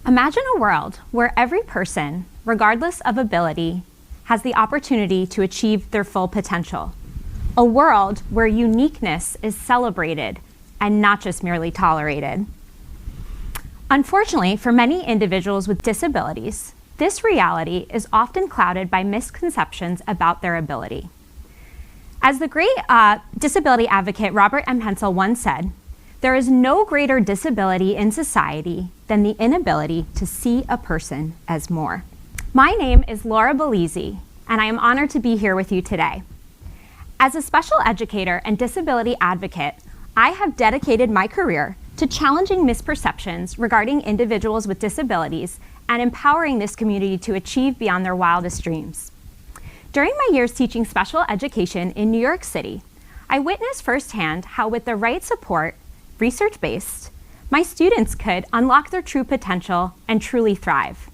Imagine a world where every person, regardless of ability, has the opportunity to achieve their full potential. A world where uniqueness is celebrated and not just merely tolerated. Unfortunately, for many individuals with disabilities, this reality is often clouded by misconceptions about their ability. As the great disability advocate Robert M. Hensel once said, "There is no greater disability in society than the inability to see a person as more." My name is Laura Bellizzi, and I am honored to be here with you today. As a special educator and disability advocate, I have dedicated my career to challenging misperceptions regarding individuals with disabilities and empowering this community to achieve beyond their wildest dreams. During my years teaching special education in New York City, I witnessed firsthand how with the right support, research-based, my students could unlock their true potential and truly thrive.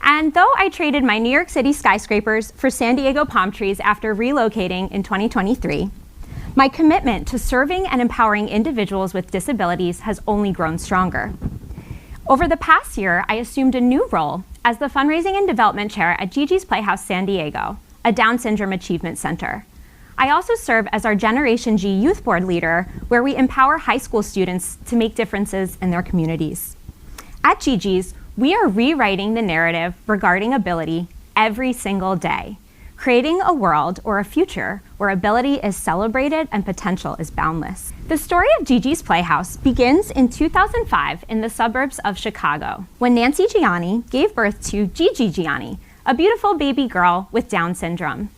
And though I traded my New York City skyscrapers for San Diego palm trees after relocating in 2023, my commitment to serving and empowering individuals with disabilities has only grown stronger. Over the past year, I assumed a new role as the Fundraising and Development Chair at GiGi's Playhouse San Diego, a Down Syndrome Achievement Center. I also serve as our Generation G Youth Board leader, where we empower high school students to make differences in their communities. At GiGi's, we are rewriting the narrative regarding ability every single day, creating a world or a future where ability is celebrated and potential is boundless. The story of GiGi's Playhouse begins in 2005 in the suburbs of Chicago, when Nancy Gianni gave birth to GiGi Gianni, a beautiful baby girl with Down syndrome.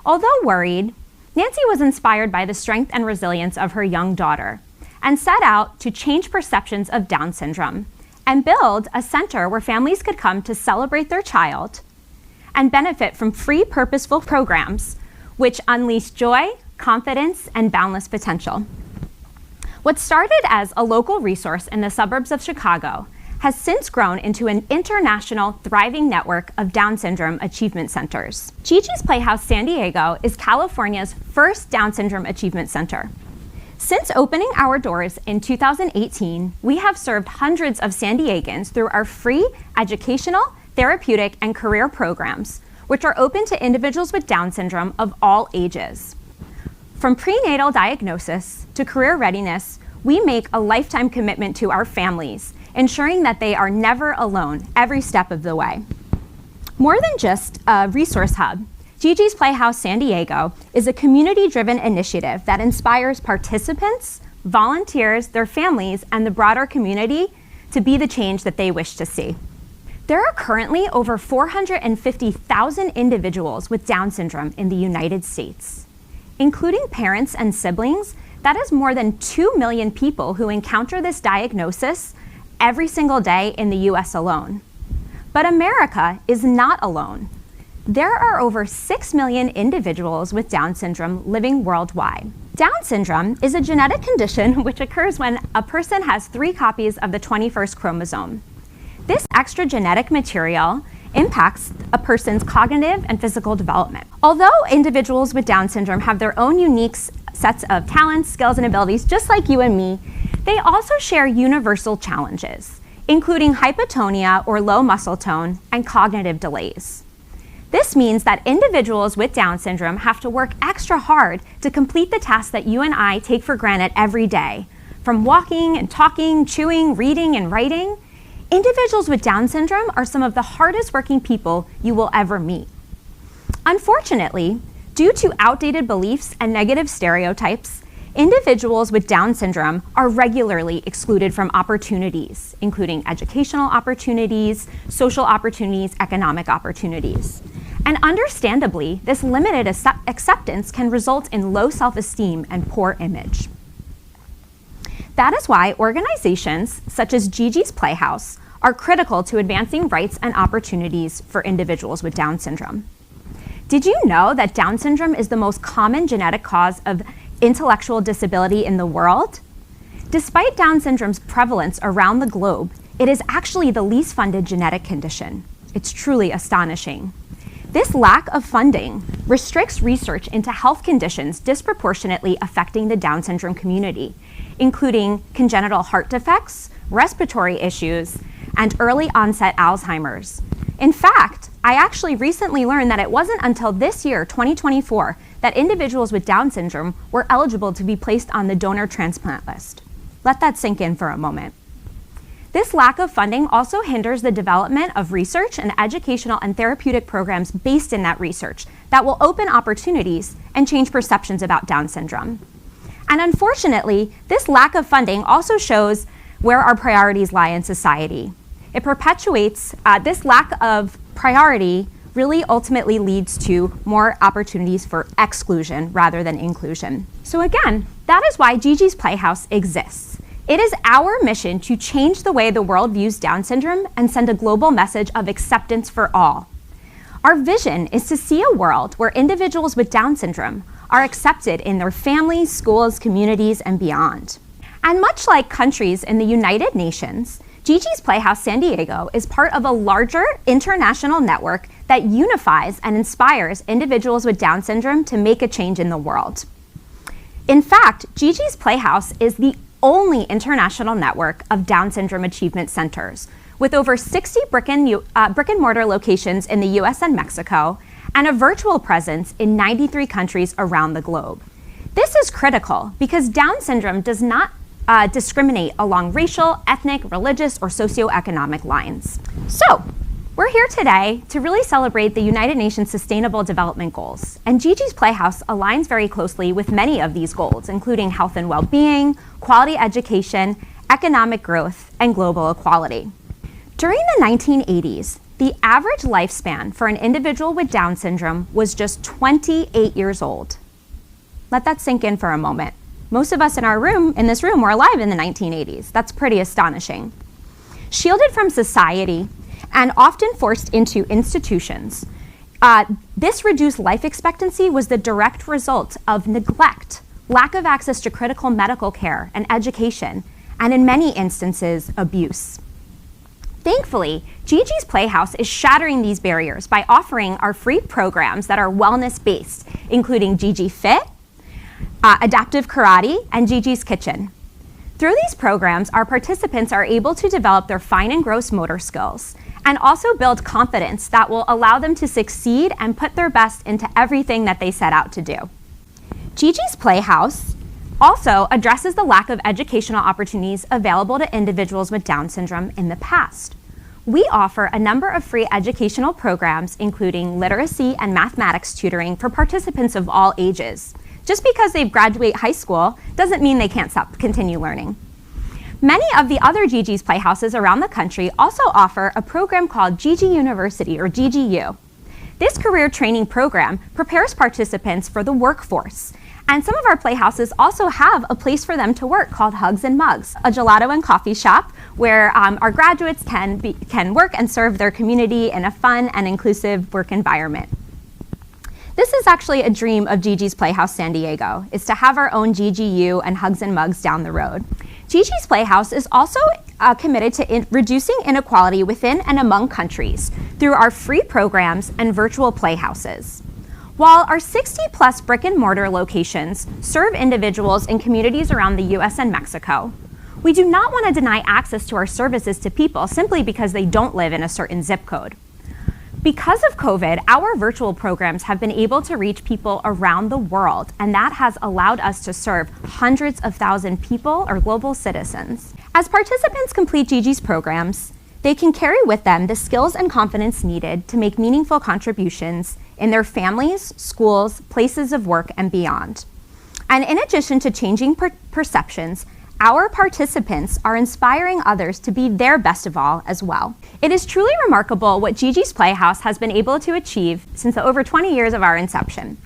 Although worried, Nancy was inspired by the strength and resilience of her young daughter and set out to change perceptions of Down syndrome and build a center where families could come to celebrate their child and benefit from free, purposeful programs which unleash joy, confidence, and boundless potential. What started as a local resource in the suburbs of Chicago has since grown into an international, thriving network of Down syndrome achievement centers. GiGi's Playhouse San Diego is California's first Down syndrome achievement center. Since opening our doors in 2018, we have served hundreds of San Diegans through our free educational, therapeutic, and career programs, which are open to individuals with Down syndrome of all ages. From prenatal diagnosis to career readiness, we make a lifetime commitment to our families, ensuring that they are never alone every step of the way. More than just a resource hub, GiGi's Playhouse San Diego is a community-driven initiative that inspires participants, volunteers, their families, and the broader community to be the change that they wish to see. There are currently over 450,000 individuals with Down syndrome in the United States. Including parents and siblings, that is more than 2 million people who encounter this diagnosis every single day in the US alone. But America is not alone. There are over 6 million individuals with Down syndrome living worldwide. Down syndrome is a genetic condition which occurs when a person has 3 copies of the 21st chromosome. This extra genetic material impacts a person's cognitive and physical development. Although individuals with Down syndrome have their own unique sets of talents, skills, and abilities, just like you and me, they also share universal challenges, including hypotonia or low muscle tone and cognitive delays. This means that individuals with Down syndrome have to work extra hard to complete the tasks that you and I take for granted every day, from walking and talking, chewing, reading, and writing. Individuals with Down syndrome are some of the hardest working people you will ever meet. Unfortunately, due to outdated beliefs and negative stereotypes, individuals with Down syndrome are regularly excluded from opportunities, including educational opportunities, social opportunities, economic opportunities. And understandably, this limited acceptance can result in low self-esteem and poor image. That is why organizations such as GiGi's Playhouse are critical to advancing rights and opportunities for individuals with Down syndrome. Did you know that Down syndrome is the most common genetic cause of intellectual disability in the world? Despite Down syndrome's prevalence around the globe, it is actually the least funded genetic condition. It's truly astonishing. This lack of funding restricts research into health conditions disproportionately affecting the Down syndrome community, including congenital heart defects, respiratory issues, and early onset Alzheimer's. In fact, I actually recently learned that it wasn't until this year, 2024, that individuals with Down syndrome were eligible to be placed on the donor transplant list. Let that sink in for a moment. This lack of funding also hinders the development of research and educational and therapeutic programs based in that research that will open opportunities and change perceptions about Down syndrome. And unfortunately, this lack of funding also shows where our priorities lie in society. It perpetuates this lack of priority really ultimately leads to more opportunities for exclusion rather than inclusion. So again, that is why GiGi's Playhouse exists. It is our mission to change the way the world views Down syndrome and send a global message of acceptance for all. Our vision is to see a world where individuals with Down syndrome are accepted in their families, schools, communities, and beyond. And much like countries in the United Nations, GiGi's Playhouse San Diego is part of a larger international network that unifies and inspires individuals with Down syndrome to make a change in the world. In fact, GiGi's Playhouse is the only international network of Down syndrome achievement centers, with over 60 brick and mortar locations in the US and Mexico, and a virtual presence in 93 countries around the globe. This is critical because Down syndrome does not discriminate along racial, ethnic, religious, or socioeconomic lines. So, we're here today to really celebrate the United Nations Sustainable Development Goals, and GiGi's Playhouse aligns very closely with many of these goals, including health and well-being, quality education, economic growth, and global equality. During the 1980s, the average lifespan for an individual with Down syndrome was just 28 years old. Let that sink in for a moment. Most of us in this room were alive in the 1980s. That's pretty astonishing. Shielded from society and often forced into institutions, this reduced life expectancy was the direct result of neglect, lack of access to critical medical care and education, and in many instances, abuse. Thankfully, GiGi's Playhouse is shattering these barriers by offering our free programs that are wellness-based, including GiGi Fit, Adaptive Karate, and GiGi's Kitchen. Through these programs, our participants are able to develop their fine and gross motor skills and also build confidence that will allow them to succeed and put their best into everything that they set out to do. GiGi's Playhouse also addresses the lack of educational opportunities available to individuals with Down syndrome in the past. We offer a number of free educational programs, including literacy and mathematics tutoring for participants of all ages. Just because they graduate high school doesn't mean they can't continue learning. Many of the other GiGi's Playhouses around the country also offer a program called GiGi University, or GiGiU. This career training program prepares participants for the workforce. And some of our playhouses also have a place for them to work called Hugs and Mugs, a gelato and coffee shop where our graduates can work and serve their community in a fun and inclusive work environment. This is actually a dream of GiGi's Playhouse San Diego, is to have our own GiGiU and Hugs and Mugs down the road. GiGi's Playhouse is also committed to reducing inequality within and among countries through our free programs and virtual playhouses. While our 60-plus brick and mortar locations serve individuals in communities around the US and Mexico, we do not want to deny access to our services to people simply because they don't live in a certain zip code. Because of COVID, our virtual programs have been able to reach people around the world, and that has allowed us to serve hundreds of thousands of people or global citizens. As participants complete GiGi's programs, they can carry with them the skills and confidence needed to make meaningful contributions in their families, schools, places of work, and beyond. And in addition to changing perceptions, our participants are inspiring others to be their best of all as well. It is truly remarkable what GiGi's Playhouse has been able to achieve since the over 20 years of our inception.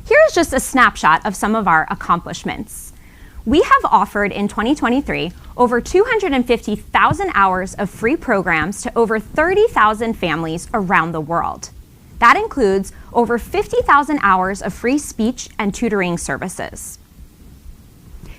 Here is just a snapshot of some of our accomplishments. We have offered in 2023 over 250,000 hours of free programs to over 30,000 families around the world. That includes over 50,000 hours of free speech and tutoring services.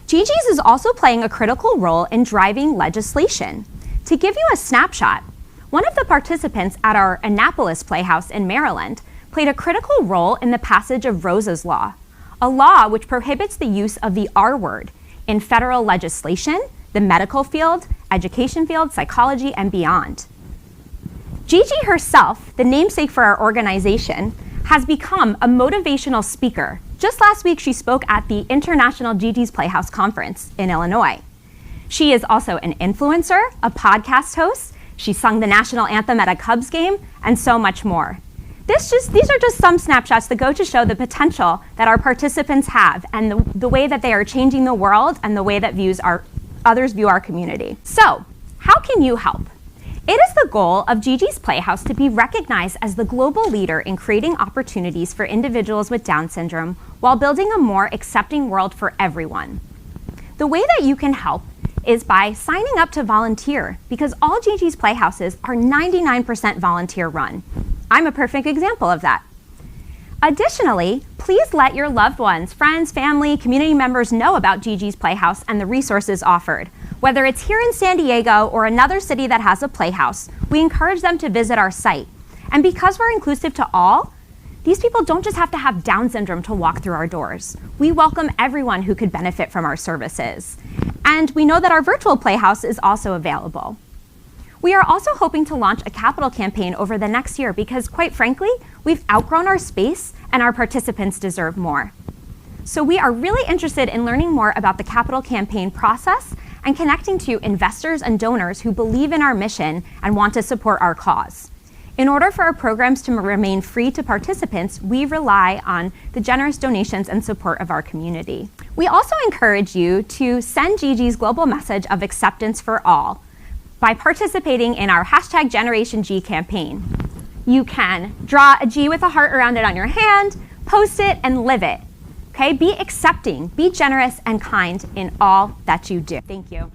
GiGi's is also playing a critical role in driving legislation. To give you a snapshot, one of the participants at our Annapolis Playhouse in Maryland played a critical role in the passage of Rosa's Law, a law which prohibits the use of the R word in federal legislation, the medical field, education field, psychology, and beyond. GiGi herself, the namesake for our organization, has become a motivational speaker. Just last week, she spoke at the International GiGi's Playhouse conference in Illinois. She is also an influencer, a podcast host. She sung the national anthem at a Cubs game, and so much more. These are just some snapshots that go to show the potential that our participants have and the way that they are changing the world and the way that others view our community. So, how can you help? It is the goal of GiGi's Playhouse to be recognized as the global leader in creating opportunities for individuals with Down syndrome while building a more accepting world for everyone. The way that you can help is by signing up to volunteer, because all GiGi's Playhouses are 99% volunteer run. I'm a perfect example of that. Additionally, please let your loved ones, friends, family, community members know about GiGi's Playhouse and the resources offered. Whether it's here in San Diego or another city that has a playhouse, we encourage them to visit our site. And because we're inclusive to all, these people don't just have to have Down syndrome to walk through our doors. We welcome everyone who could benefit from our services. And we know that our virtual playhouse is also available. We are also hoping to launch a capital campaign over the next year because, quite frankly, we've outgrown our space and our participants deserve more. So we are really interested in learning more about the capital campaign process and connecting to investors and donors who believe in our mission and want to support our cause. In order for our programs to remain free to participants, we rely on the generous donations and support of our community. We also encourage you to send GiGi's global message of acceptance for all by participating in our #GenerationG campaign. You can draw a G with a heart around it on your hand, post it, and live it. Okay? Be accepting, be generous, and kind in all that you do. Thank you.